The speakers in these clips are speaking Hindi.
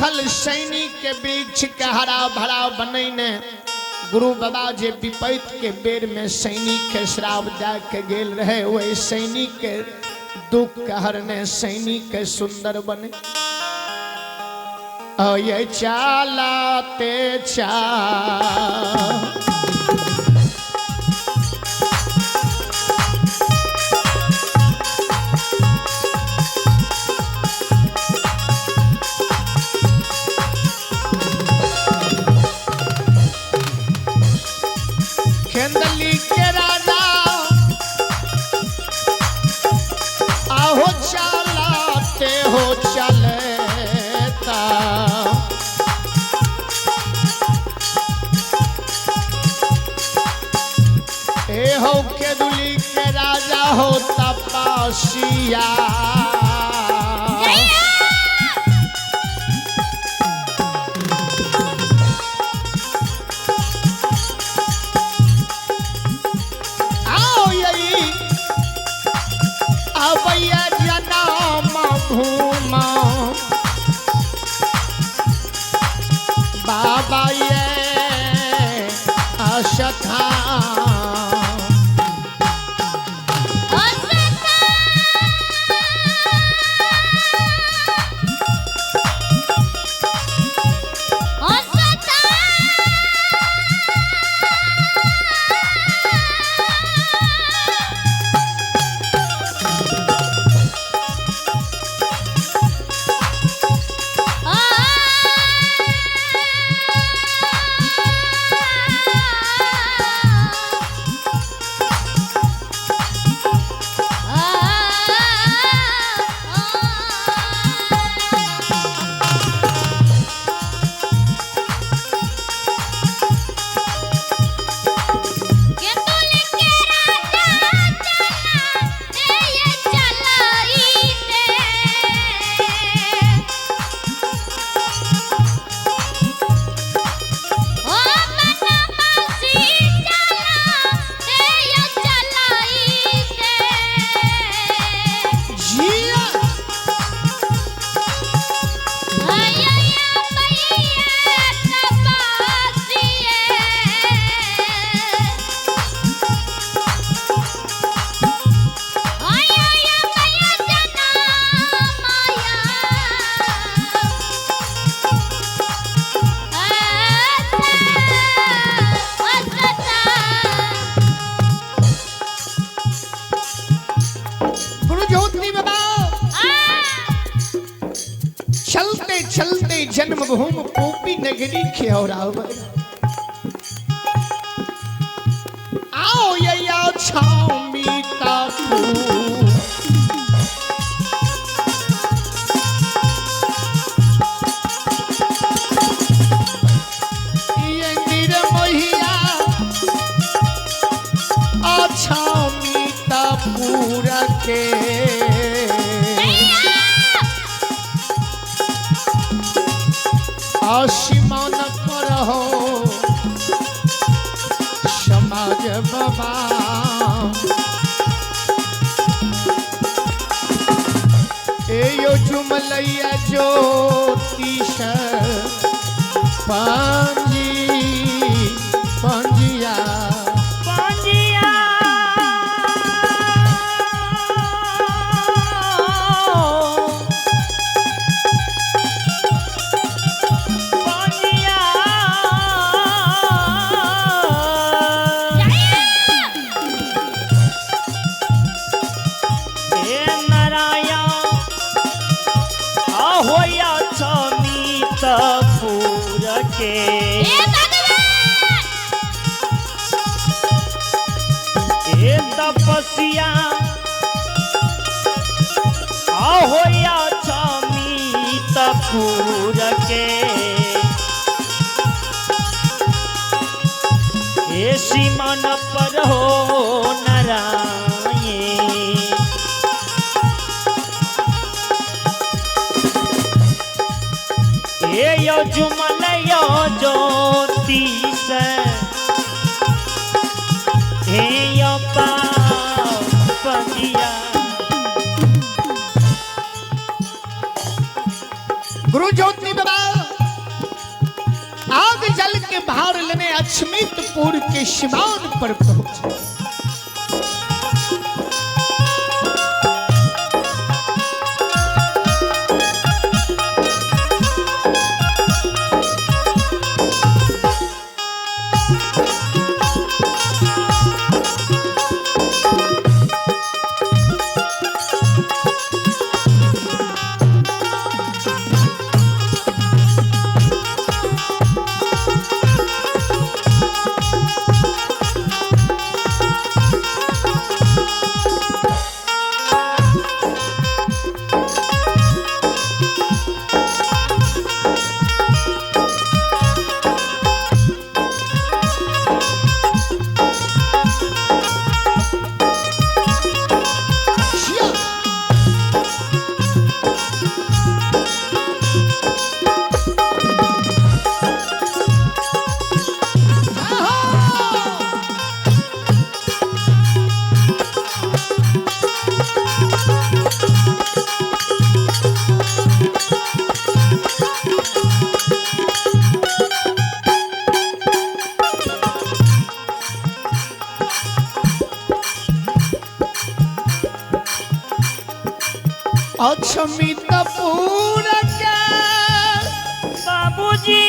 सूखल सैनिक के वृक्ष के हरा भरा बनैने गुरु बाबा जे विपैत के बेर में सैनिक के श्राप दे के गेल रहे वही सैनिक के दुख के हरने सैनिक के सुंदर बने ये चालाते चा खेंदली के राजा आहो चलाते हो चलता ए हो केदुली के राजा हो तपसिया अवैया जनम भूमा बाबा ये अशथा चलते जन्मभूमि पोपी नगरी ख्योराव आओ या छाओ मीता ये निर्मोहिया अच्छा मीता पूरा के आशिमान पर हो समाज बाबा एयो जुमलैया ज्योतिष पंजी पंजिया तपसिया ahoya chamita purake ऐसी मन पर हो नारायण ये यो जुमन यो ज्योतिष हे यो पापिया गुरु ज्योति बाबा अछमितपुर के सिवान पर पहुंचे। अछमितपुर के बाबूजी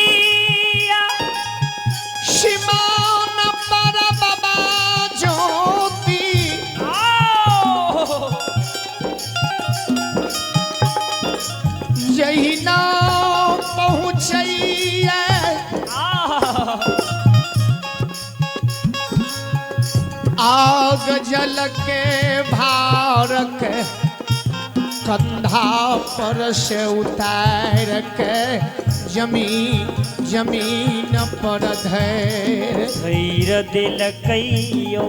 सिवान पर बाबा ज्योति यही ना पहुँचैया आग जल के भार के कंधा पर से उतार के जमीन पर धैर दिल कईयो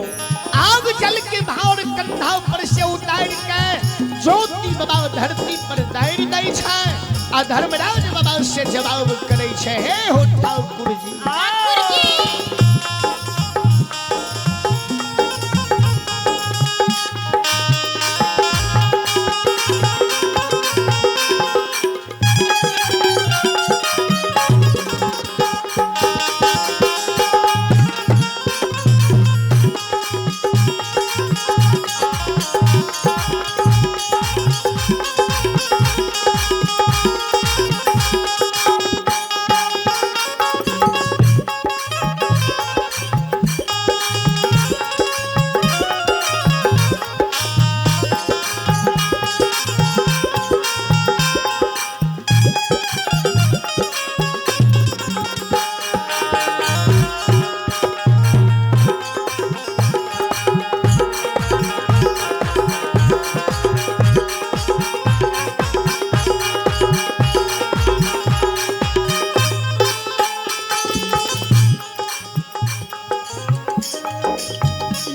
आग जल के भार कंधा पर से उतार के ज्योति बाबा धरती पर दैर दै छै आ धर्मराज बाबा से जवाब करे छै। हे हो ठाकुर जी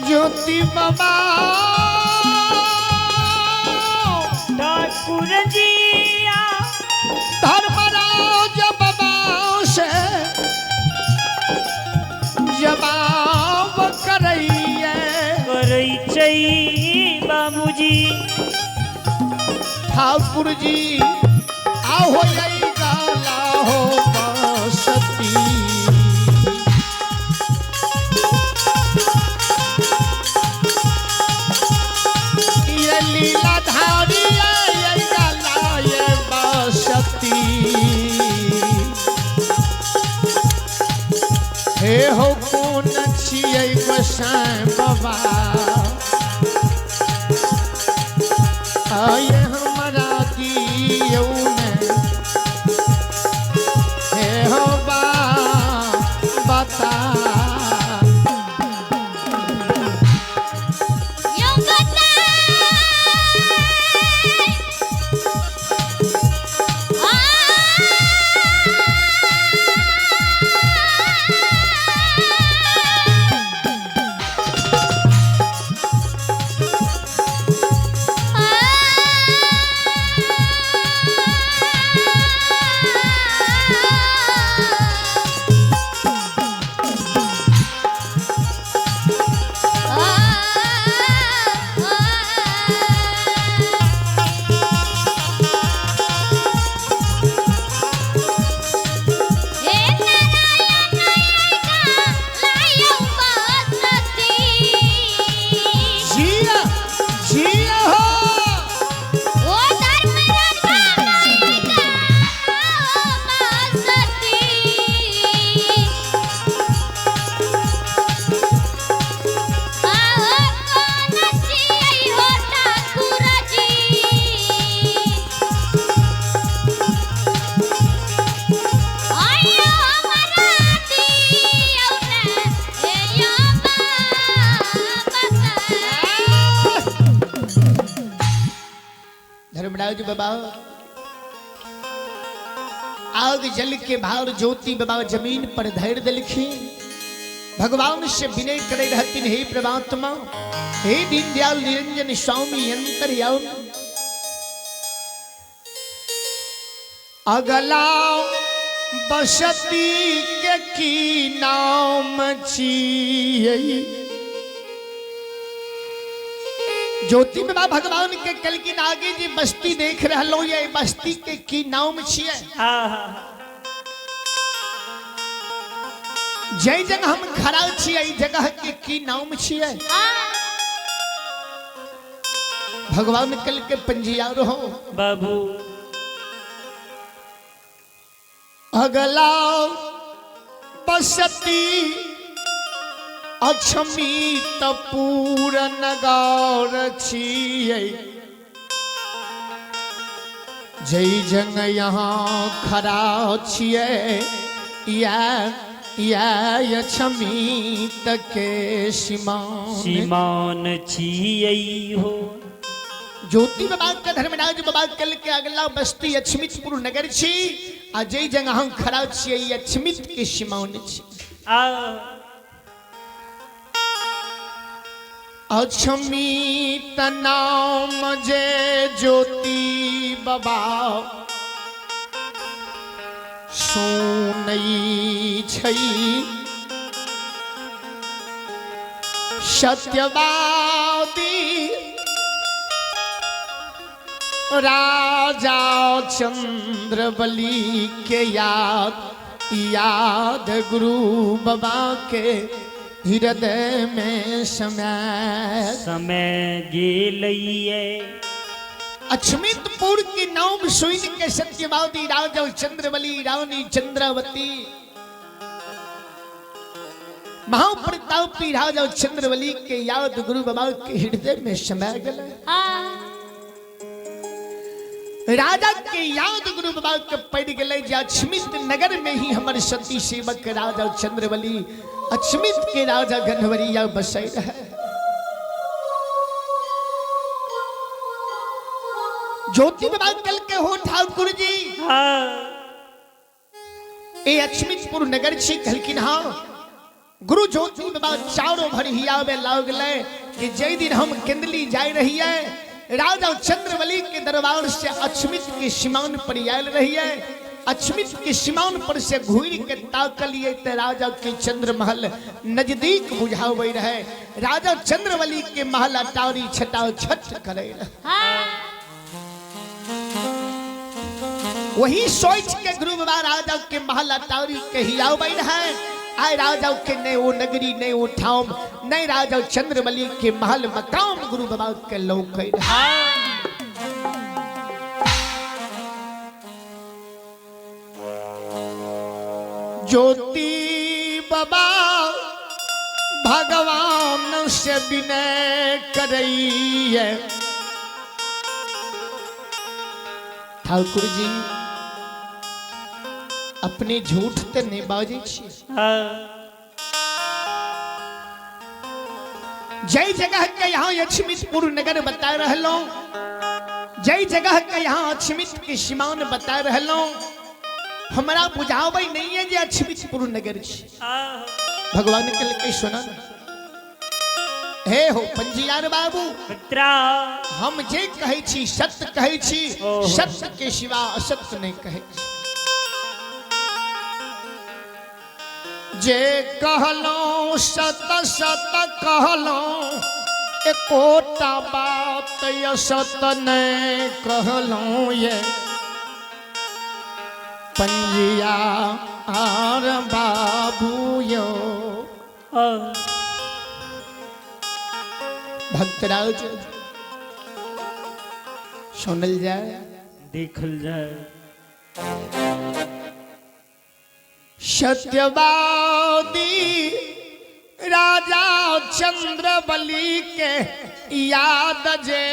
ज्योति बाबा ठाकुर जिया धर्मराज बाबा से जवाब करैया करै छै बाबूजी ठाकुर जी आओ यही गाला हो बसती ये लीलाधारी ये गाला ये बसती हे हो कौन छियै गोसाई बाबा आये हमारा दियो ने हे हो बता धर्मराज बाबा आग जल के भार ज्योति बाबा जमीन पर धैर्य दिलखी भगवान से विनय करे रहती हे प्रभात्मा हे दीनदयाल निरंजन स्वामी अंतर्यामी अगला बसती के की नाम छियै ज्योति बाबा भगवान के कल की आगे जी बस्ती देख रहा ये बस्ती के की नाम छियै जय जगह हम खड़ा छियै जगह के की नाम छियै भगवान कल के पंजिया रहो बाबू अगला बसती अक्षमित पूर नगार छियै जय जंग यहाँ खड़ा छियै या अक्षमित के सीमान छियै हो ज्योति बाबा का धर्मराज बाबा कल के अगला बस्ती अक्षमितपुर नगर छी आ जय जगह हम खड़ा छियै अक्षमित के सीमान छी अक्षमित नाम जे ज्योति बाबा सुनई छई सत्यवादी राजा चंद्रबली के याद गुरु बाबा के हृदय में समय गेलैये अक्षमितपुर के नाम सुन के सत्यवादी राजा चंद्रबली रानी चंद्रावती महाप्रतापी राजा चंद्रबली के याद गुरु बाबा के हृदय में समय गए राजा के याद गुरु बाबा के पड़ गए अक्षमित नगर में ही हमारे सती सेवक राजा चंद्रबली अक्षमित के राजा गन्हवरिया बसे रहे ज्योति बाबा कल के हो ठाकुर जी ए अक्षमितपुर नगर छी कहलखिन हाँ गुरु ज्योति बाबा चारों भरिया में लागले कि जय दिन हम केंदली जाय रही है राजा चंद्रबली के दरबार से अक्षमित के सीमान पर आयल रही है अक्षमित के सीमान पर से घूर के ताकलिए ते राजा के चंद्र महल नजदीक बुझावे रहे राजा चंद्रबली के महल अटारी छटा छठ करे वही सोच के गुरु बाबा राजा के महल अटारी कहिया रहे आय राजा के ने वो नगरी ने वो ठाम नहीं राजा चंद्रबली के महल मकाम गुरु बाबा के लोग ज्योति बाबा भगवान से विनय करई है ठाकुर जी अपने झूठ ते नहीं बाजे जय जगह के यहाँ अक्षमितपुर नगर बता रहलो जय जगह के यहाँ अक्षमित के सीमान बता रहलो हमारा बुझावे नहीं है जे अक्षमितपुर नगर भगवान कल के सुना हे हो पंजियार बाबू हम जे कहे छी सत्य कहे छी सत्य के सिवा असत्य नहीं कहे छी जे कहलो सत सत कहलो एकोटा बात असत नहीं कहलो ये पंजिया आर बाबू यो भक्तराज सुनल जाए देखल जाए सत्यवादी राजा चंद्रबली के याद जे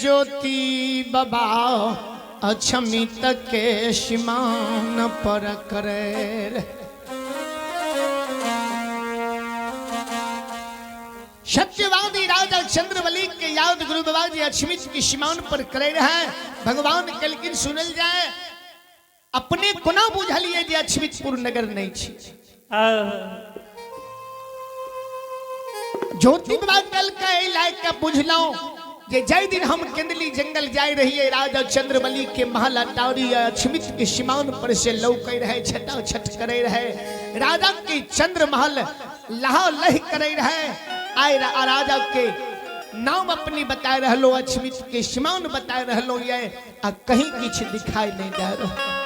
ज्योति बाबा अक्षमित के सीमान पर करे सत्यवादी राजा चंद्रबली के याद गुरु बाबा जी अछमित की सीमान पर करे रहे। भगवान कलकिन सुनल जाए अपने कोना बुझलिए जे अछमितपुर नगर नहीं छी। ज्योति बाबा कल के लायक बुझलो जे जय दिन हम केंदली जंगल जाय रहिए राजा चंद्रबली के महल अटारी अछमित के सीमान पर से लौके रहे, छटा छठ करे रहे। राजा के चंद्र महल लहा लह करे रहे। आय राजा के नाम अपनी बताए रहलो, अछमित के सीमान बताए रहलो, ये आ कहीं कुछ दिखाई नहीं दे रहा।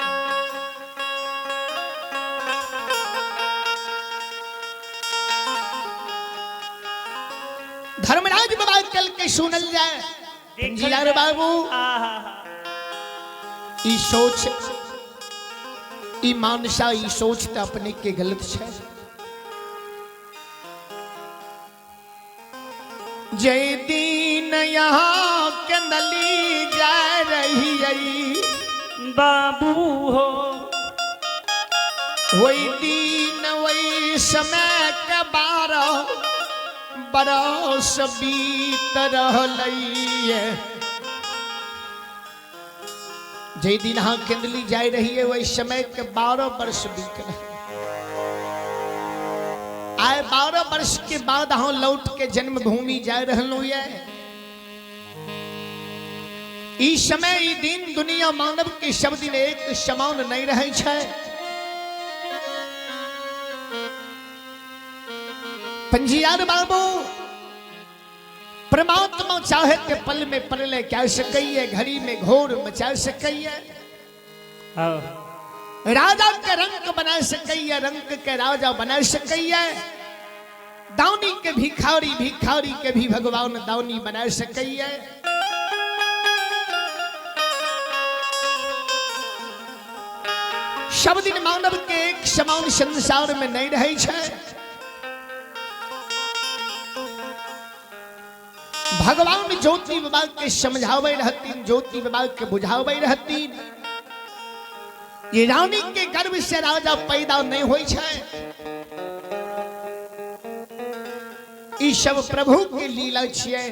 धर्मराज बाबा कल के सुनल जाए जिलार बाबू ई सोच ई मानसा ई सोच तो अपने के गलत है। जय दीन यहाँ कंदली जा रही है बाबू हो, वही दीन वही समय के 12 बरस बीत रहलैये। जय दिन हाँ केंदली जाय रही है वही समय के 12 वर्ष बीत रहे। आए 12 वर्ष के बाद हाँ लौट के जन्मभूमि जाय रहलो ये। इस समय ई दिन दुनिया मानव के सब दिन एक समान नहीं रहे छे। पंजियार बाबू परमात्मा चाहे ते पल में परले क्या सकैये, घड़ी में घोर मचा सकैये। राजा के रंग बना सकैये, रंग के राजा बना सकैये। दानी के भिखारी, भिखारी के भी भगवान दानी बना सकैये। सब दिन मानव के एक समान संसार में नहीं रहे छे। भगवान ज्योति बाबा के समझावे रहतीन, ज्योति बाबा के बुझावे रहतीन। ये रानी के गर्भ से राजा पैदा नहीं होई छे। ई सब प्रभु के लीला छिए।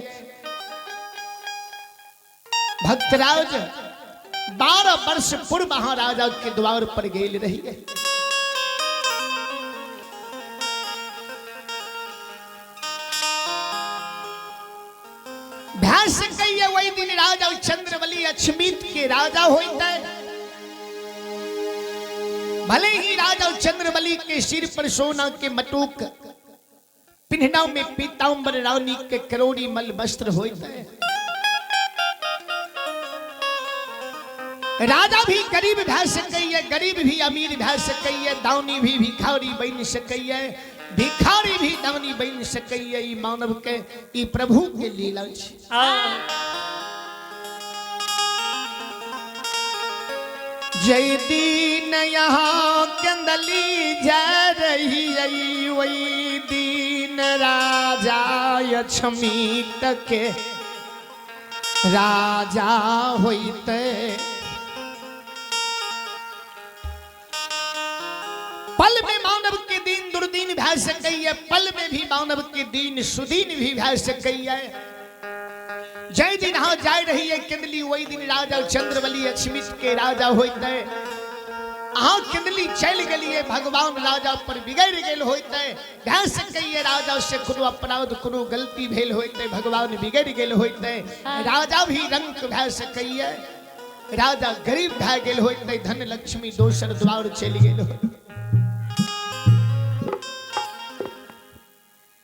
भक्तराज 12 वर्ष पूर्व महाराजा के द्वार पर गेल रही है। भैंस कहिए वही दिन राजा चंद्रबली अछमित के राजा होते। भले ही राजा चंद्रबली के सिर पर सोना के मटूक, पिन्हना में पीतांबर रानी के करोड़ी मल वस्त्र होते। राजा भी गरीब भै सकैये, गरीब भी अमीर भै सकैये, दानी भी भिखारी बन सकैये, भिखारी भी दानी बन सकैये। ई मानव के ई प्रभु के लीला छै। जय दीन यहाँ कंदली जा रही है, वही दीन राजा अछमित के राजा होते। पल में मानव के दिन दुर्दीन भै सकैये, पल में भी मानव के दिन सुदीन भी भै सकैये। जय दिन हाँ जाय रही है केंदली वही दिन राजा चंद्रबली अछमित के राजा होते। अहाँ केंदली चल गलिए भगवान राजा पर बिगड़ गेल होते। भै सकैये राजा से कोनो अपराध कोनो गलती भेल होते, भगवान बिगड़ गेल होते। राजा भी रंग भै सकैये, राजा गरीब भै गेल होते, धन लक्ष्मी दोसर द्वार चल गेल होते।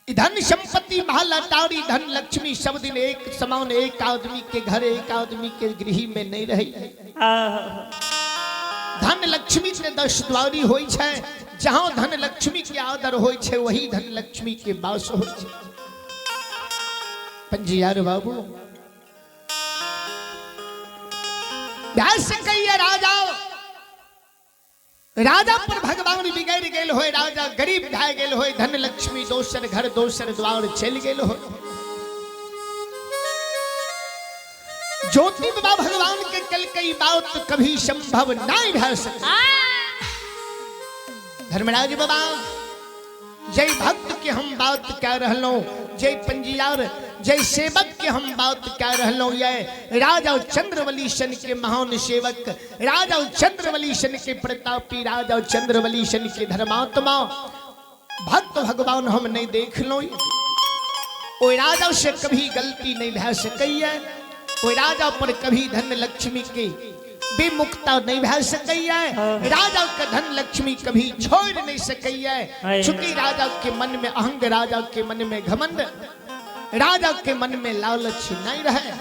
धन संपत्ति महल अटारी धन लक्ष्मी सब दिन एक समान एक आदमी के घर एक आदमी के गृह में नहीं रही। धन लक्ष्मी ने 10 द्वारी होई छे। जहां धन लक्ष्मी के आदर होई छे वही धन लक्ष्मी के वास होई छे। पंजियार बाबू कहिए राजा राजा पर भगवान बिगड़ गेल होय, राजा गरीब भै गेल होय, धन लक्ष्मी दोसर घर दोसर द्वार चल गेल होय। ज्योति बाबा भगवान के कल कई बात कभी संभव नहीं भै सके। धर्मराज बाबा जय भक्त के हम बात कह रहलो, जय पंजियार जय सेवक के हम बात कह रहलो ये राजा चंद्रवलीशन के महान सेवक राजा चंद्रवलीशन के प्रतापी राजा चंद्रवलीशन के धर्मात्मा भक्त भगवान हम नहीं देख लो ओ राजा से कभी गलती नहीं भै सकई है ओ राजा पर कभी धन लक्ष्मी के विमुक्ता नहीं भै सकई है राजा का धन लक्ष्मी कभी छोड़ नहीं सकई है चूंकि राजा के मन में अहंग राजा के मन में घमंड राजा के मन में लालच नहीं रहे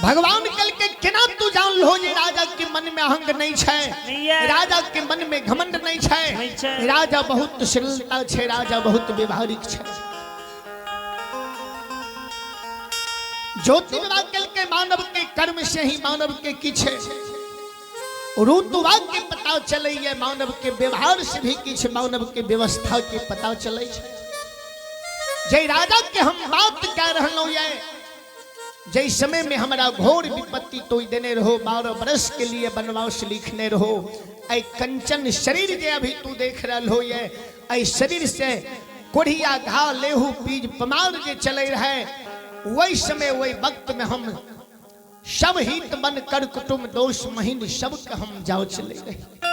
भगवान कल के केना तू जान लो ये राजा के मन में अहंग नहीं छे राजा के मन में घमंड नहीं छे राजा बहुत सरलता छे राजा बहुत व्यवहारिक छे ज्योतिर्वाक्य के मानव के कर्म से ही मानव के किछ ऋतुवाक के पता चले ये मानव के व्यवहार से भी किछ मानव के व्यवस्था के पता चले जय राजा के हम बात कह रहलो ये जय समय में हमारा घोर विपत्ति तो देने रहो 12 वर्ष के लिए वनवास लिखने रहो ऐ कंचन शरीर जे अभी तू देख रहा हो ये ऐ शरीर से कोढ़िया घा लेहू पीज पमार जे चले रहे वही समय वही वक्त में हम सब हित बन कर कुटुंब दोष महीन सब का हम जाओ चले रहे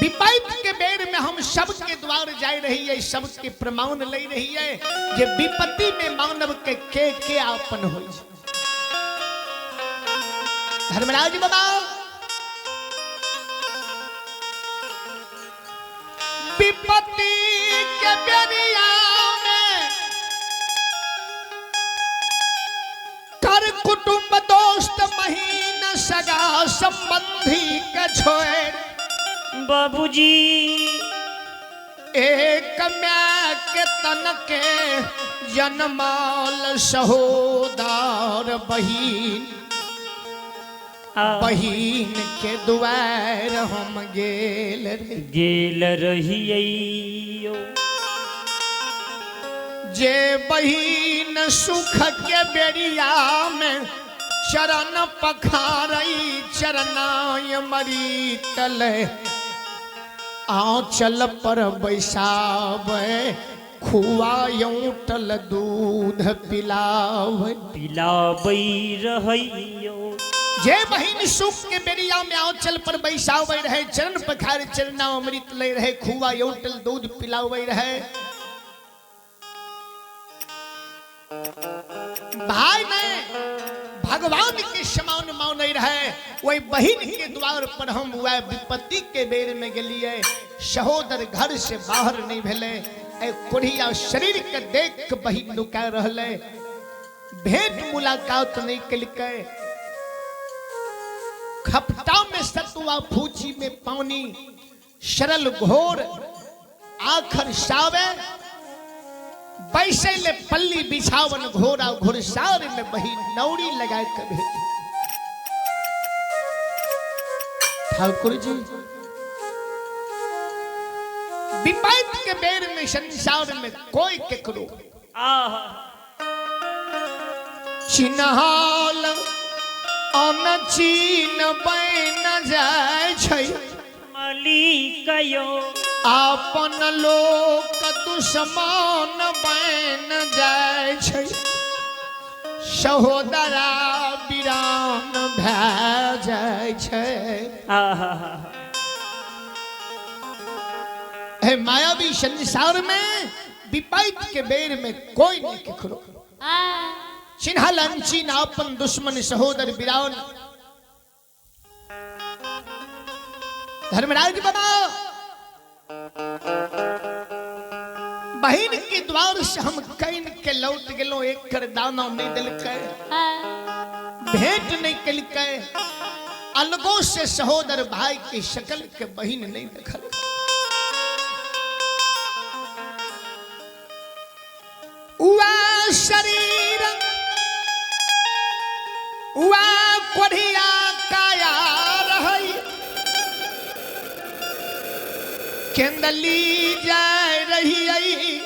विपत्ति के बेर में हम सब के द्वार जाए रही है सब के प्रमाण ले रही है जे विपत्ति में मानव के आपन हो धर्मराज बाबा विपत्ति के बेरिया कुटुंब दोस्त महीन सगा संबंधी के छोड़ बाबूजी एक म्या के तन के जन्माल सहोदर बहीन बहीन के दुआर हम गेल रहियो जे बहीन सुख के बेरिया में चरण पखारई चरनाय मरी तले आंचल पर बैसावे खुआयूटल दूध पिलावे रहियो जे बहिन सुख के बेरिया में आंचल पर बैसावे रहे चरण पखार चरना अमृत ले रहे खुआयूटल दूध पिलावे रहे भाई ने भगवान के समान मान रहे वही बहिन के द्वार पर हम वह विपत्ति के बेर में गलिए सहोदर घर से बाहर नहीं भेले कोढ़िया शरीर के देख के बहिन लुका रहले भेंट मुलाकात नहीं कलके खपटा में सतुआ फूची में पानी सरल घोर आखर सावे बैसे ले पल्ली बिछावन घोड़ा घुड़सार में बही नौरी लगा कर ठाकुर जी विपत्ति के बेर में संसार में कोई केकरो चिन्हाल अनचीन बन जाय छै मालिकयो आपन लोक दुश्मन बन जाय छै सहोदरा वीरान भै जाय छै हे मायावी संसार में विपत्ति के बेर में कोई नहीं केकरो चिन्हल अनचिन आपन दुश्मन सहोदर वीरान धर्मराज बाबा बहन के द्वार से हम कैन के लौट गेलो एक कर दाना नहीं दिलकै भेंट नहीं कलकै अलगो से सहोदर भाई की शकल के बहन नहीं देखल उआ शरीर उआ कोढ़िया काया रहई केंदली जाय रही आई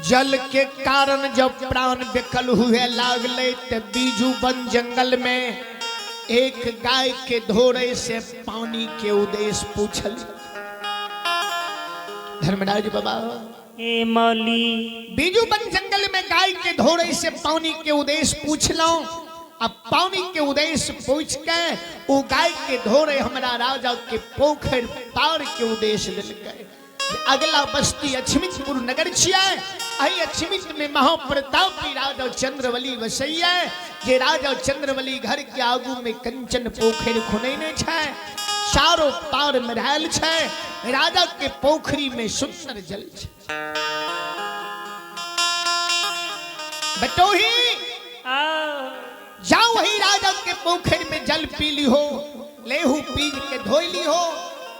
जल के कारण जब प्राण बेकल हुए लागले ते बीजू बन जंगल में एक गाय के धोरे से पानी के उद्देश्य पूछल। धर्मराज बाबा ए मौली बीजू बन जंगल में गाय के धोरे से पानी के उद्देश्य पूछ लो। अब पानी के उद्देश्य पूछ के वो गाय के धोरे हमारा राजा के पोखर पार के उद्देश्य दिल गए। अगला बस्ती अछमितपुर नगर छिया। आई अछमित में महाप्रतापी राजा चंद्रवली वसैया। जे राजा चंद्रवली घर के आगू में कंचन पोखर खुनैने छै। चारों पार में रहल छै। राजा के पोखरी में सुंदर जल छै। बटोही जाओ वही राजा के पोखर में जल पी ली हो। लेहू पीज के धोई ली हो।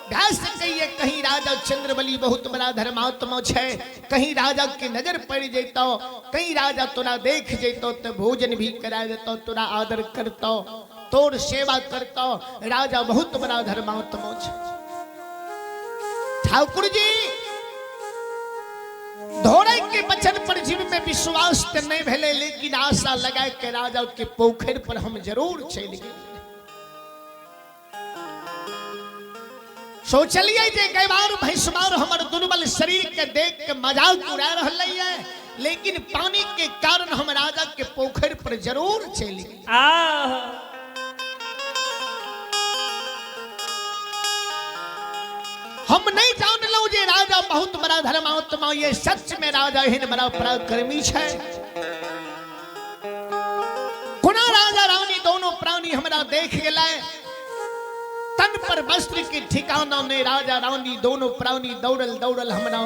भैंस कहिए कहीं राजा चंद्रवली बहुत बड़ा धर्मात्मा है। कहीं राजा की नजर पड़ जैतो, कहीं राजा तोरा देख जैतो तो भोजन भी करा देतो, तोरा आदर करतो, तोर सेवा करतो। राजा बहुत बड़ा धर्मात्मा है। ठाकुर जी धोरे के वचन पर जीव में विश्वास तो नहीं भेले, लेकिन आशा लगा के राजा के पोखर पर हम जरूर चल गए। सोचलिए जे गैवार भैंसवार हमर दुर्बल शरीर के देख के मजाक उड़ा रहले है, लेकिन पानी के कारण हम राजा के पोखर पर जरूर चल गए। हम नहीं जान लो जे राजा बहुत बड़ा धर्मात्मा, ये सच में राजा हिन बड़ा पराक्रमी है। कुना राजा रानी दोनों प्राणी हमरा देख गए। तन पर वस्त्र के ठिकाना ने राजा रानी दोनों प्राणी दौड़ल दौड़ल हमरा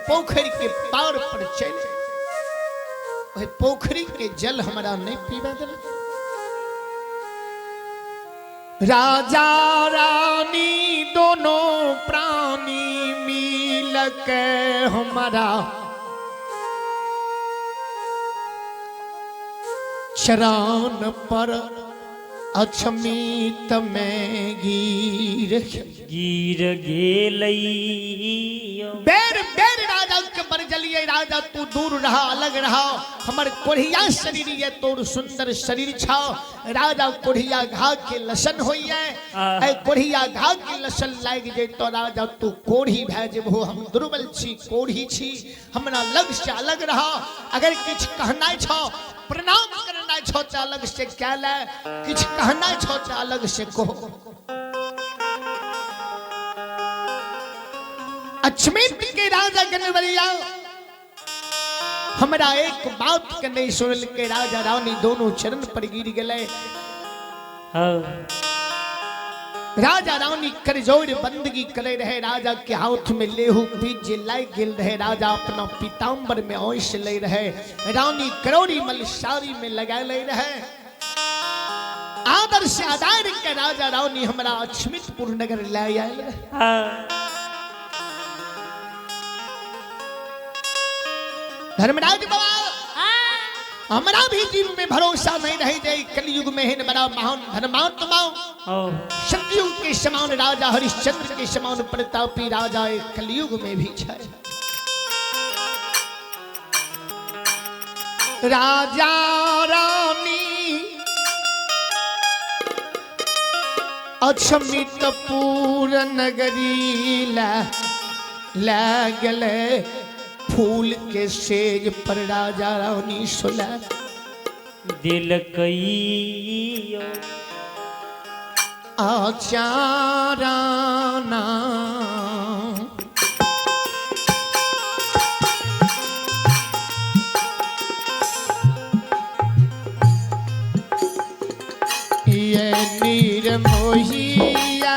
पोखरी के पार पर चले। पोखरी के जल हमरा नहीं पीवा दिल। राजा रानी दोनों प्राणी मिल के हमारा चरण पर अछमित में गिर गेलैयो। बेर बेर राजा के बरजलिए। राजा तू दूर रहा, अलग रहा। हमर कोढ़िया शरीर ये तोर सुंदर शरीर छाओ। राजा कोढ़िया घा के लसन होइए। ऐ कोढ़िया घा के लसन लाग जे तो राजा तू कोढ़ी भै जेबो। हम दुर्बल छी, कोढ़ी छी, हमरा लग से अलग रहा। अगर किछ कहना छो, प्रणाम करना छो तो अलग से कह ले, किछ कहना छो तो अलग से कहो। अछमित के राजा गणवरिया हमरा एक बात के नहीं सुनल के राजा रानी दोनों चरण पर गिर गए। राजा रानी करजोड़ बंदगी करे रहे। राजा के हाथ में लेहू बीज लाग गेल रहे। राजा अपना पीताम्बर में ओष ले रहे। रानी करोड़ी मल साड़ी में लगा ले रहे। आदर से आदार के राजा रानी हमरा अछमितपुर नगर ले आए। धर्मराज बाबा हमारा भी जीव में भरोसा नहीं रह जाए। कलयुग में है बड़ा महान धर्मात्मा, सतयुग के समान राजा हरिश्चंद्र के समान प्रतापी राजा कलयुग में भी है। राजा रानी अछमितपुर नगरी लागले। फूल के सेज पर राजा रानी सुला दिल कई आचाराना। ये निर्मोहिया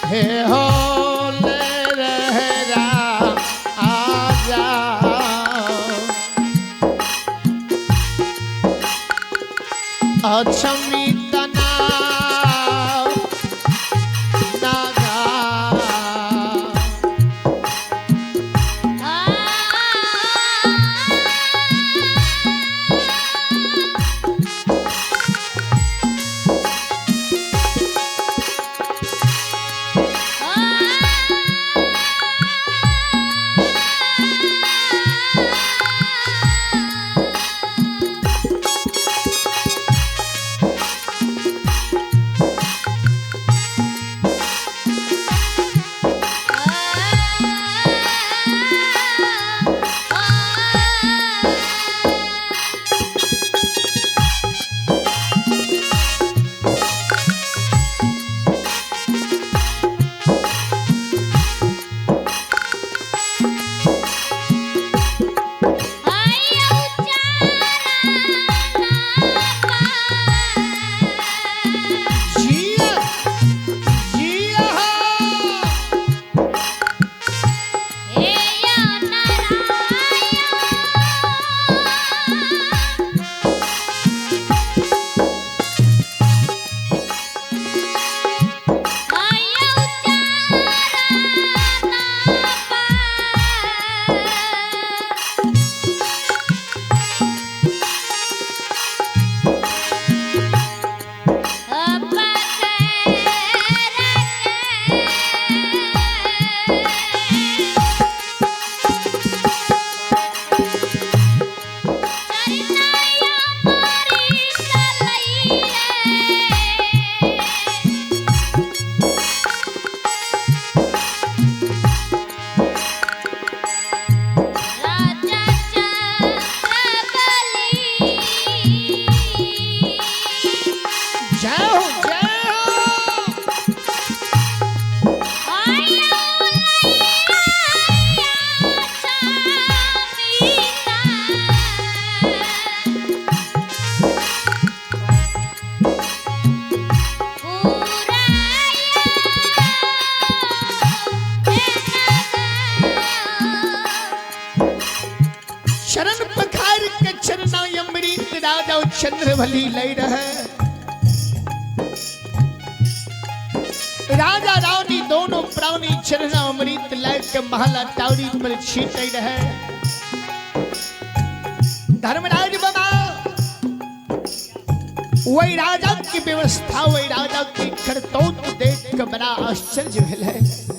हे हो ले चंद्रवली लई रहे। राजा रानी दोनों प्राणी चरना अमृत लायक के महला टावरी पर छीटे रहे। धर्मराज बाबा वही राजा की व्यवस्था, वही राजा की करतूत देख के बड़ा आश्चर्य भेल है।